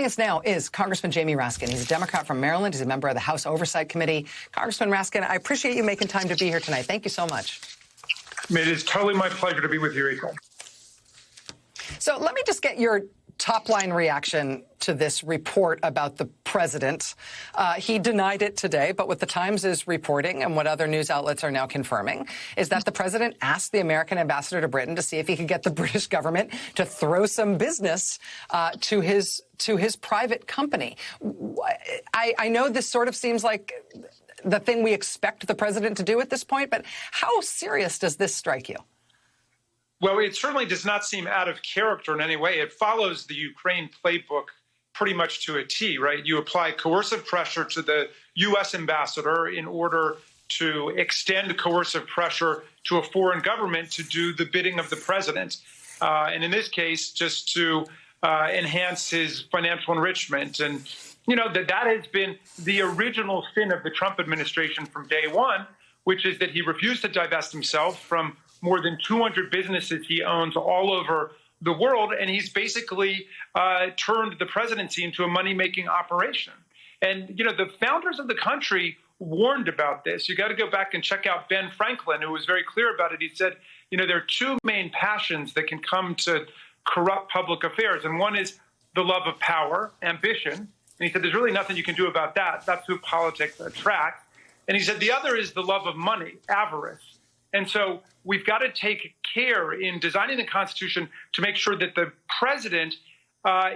Joining us now is Congressman Jamie Raskin. He's a Democrat from Maryland. He's a member of the House Oversight Committee. Congressman Raskin, I appreciate you making time to be here tonight. Thank you so much. It is totally my pleasure to be with you, Rachel. So let me just get your top-line reaction to this report about the president. He denied it today, but what the Times is reporting and what other news outlets are now confirming is that the president asked the American ambassador to Britain to see if he could get the British government to throw some business to his private company. I know this sort of seems like the thing we expect the president to do at this point, but how serious does this strike you? Well, it certainly does not seem out of character in any way. It follows the Ukraine playbook pretty much to a T, right? You apply coercive pressure to the U.S. ambassador in order to extend coercive pressure to a foreign government to do the bidding of the president. And in this case, just to enhance his financial enrichment. And, you know, that has been the original sin of the Trump administration from day one, which is that he refused to divest himself from more than 200 businesses he owns all over the world, and he's basically turned the presidency into a money-making operation. And, you know, the founders of the country warned about this. You got to go back and check out Ben Franklin, who was very clear about it. He said, you know, there are two main passions that can come to corrupt public affairs, and one is the love of power, ambition. And he said, there's really nothing you can do about that. That's who politics attracts. And he said, the other is the love of money, avarice. And so we've got to take care in designing the Constitution to make sure that the president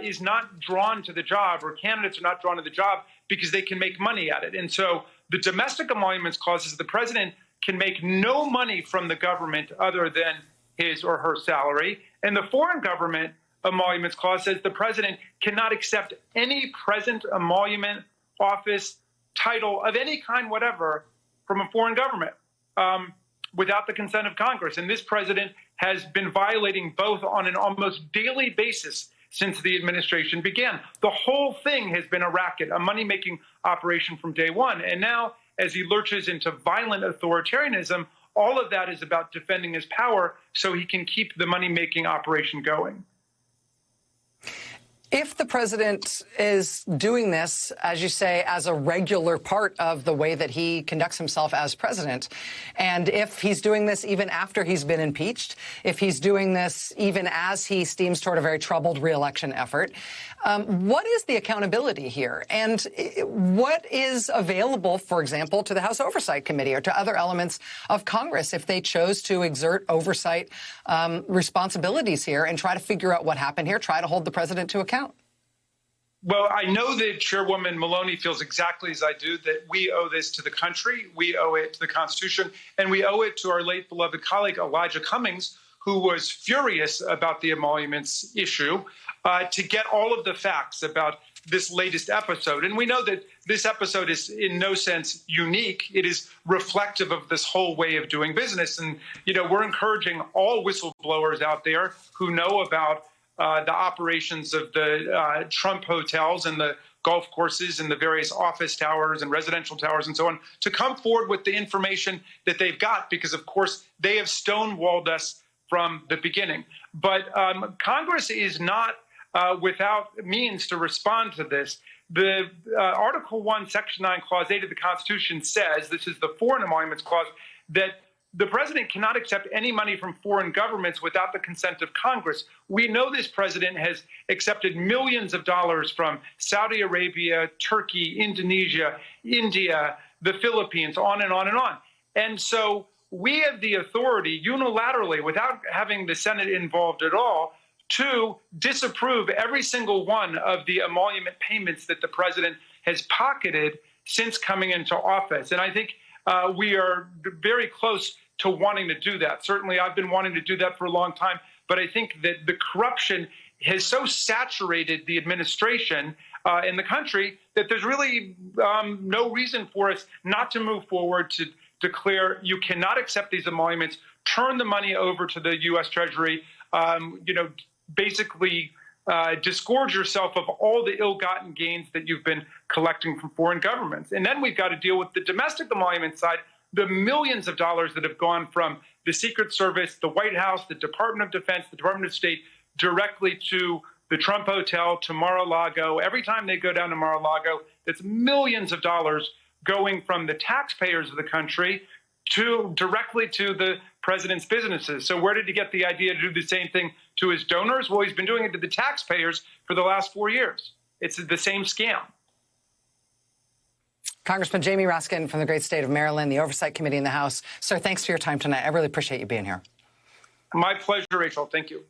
is not drawn to the job, or candidates are not drawn to the job because they can make money at it. And so the domestic emoluments clause is the president can make no money from the government other than his or her salary. And the foreign government emoluments clause says the president cannot accept any present emolument, office, title of any kind, whatever, from a foreign government without the consent of Congress. And this president has been violating both on an almost daily basis since the administration began. The whole thing has been a racket, a money-making operation from day one. And now, as he lurches into violent authoritarianism, all of that is about defending his power so he can keep the money-making operation going. If the president is doing this, as you say, as a regular part of the way that he conducts himself as president, and if he's doing this even after he's been impeached, if he's doing this even as he steams toward a very troubled reelection effort, what is the accountability here? And what is available, for example, to the House Oversight Committee or to other elements of Congress if they chose to exert oversight responsibilities here and try to figure out what happened here, try to hold the president to account? Well, I know that Chairwoman Maloney feels exactly as I do, that we owe this to the country, we owe it to the Constitution, and we owe it to our late beloved colleague, Elijah Cummings, who was furious about the emoluments issue, to get all of the facts about this latest episode. And we know that this episode is in no sense unique. It is reflective of this whole way of doing business. And, you know, we're encouraging all whistleblowers out there who know about the operations of the Trump hotels and the golf courses and the various office towers and residential towers and so on to come forward with the information that they've got, because, of course, they have stonewalled us from the beginning. But Congress is not without means to respond to this. The Article 1, Section 9, Clause 8 of the Constitution says, this is the Foreign Emoluments Clause, that the president cannot accept any money from foreign governments without the consent of Congress. We know this president has accepted millions of dollars from Saudi Arabia, Turkey, Indonesia, India, the Philippines, on and on and on. And so we have the authority unilaterally, without having the Senate involved at all, to disapprove every single one of the emolument payments that the president has pocketed since coming into office. And I think we are very close to wanting to do that. Certainly, I've been wanting to do that for a long time. But I think that the corruption has so saturated the administration in the country that there's really no reason for us not to move forward to declare you cannot accept these emoluments, turn the money over to the U.S. Treasury, basically disgorge yourself of all the ill-gotten gains that you've been collecting from foreign governments. And then we've got to deal with the domestic emolument side, the millions of dollars that have gone from the Secret Service, the White House, the Department of Defense, the Department of State, directly to the Trump Hotel to Mar-a-Lago. Every time they go down to Mar-a-Lago, it's millions of dollars going from the taxpayers of the country directly to the president's businesses. So where did he get the idea to do the same thing to his donors? Well, he's been doing it to the taxpayers for the last 4 years. It's the same scam. Congressman Jamie Raskin from the great state of Maryland, the Oversight Committee in the House. Sir, thanks for your time tonight. I really appreciate you being here. My pleasure, Rachel. Thank you.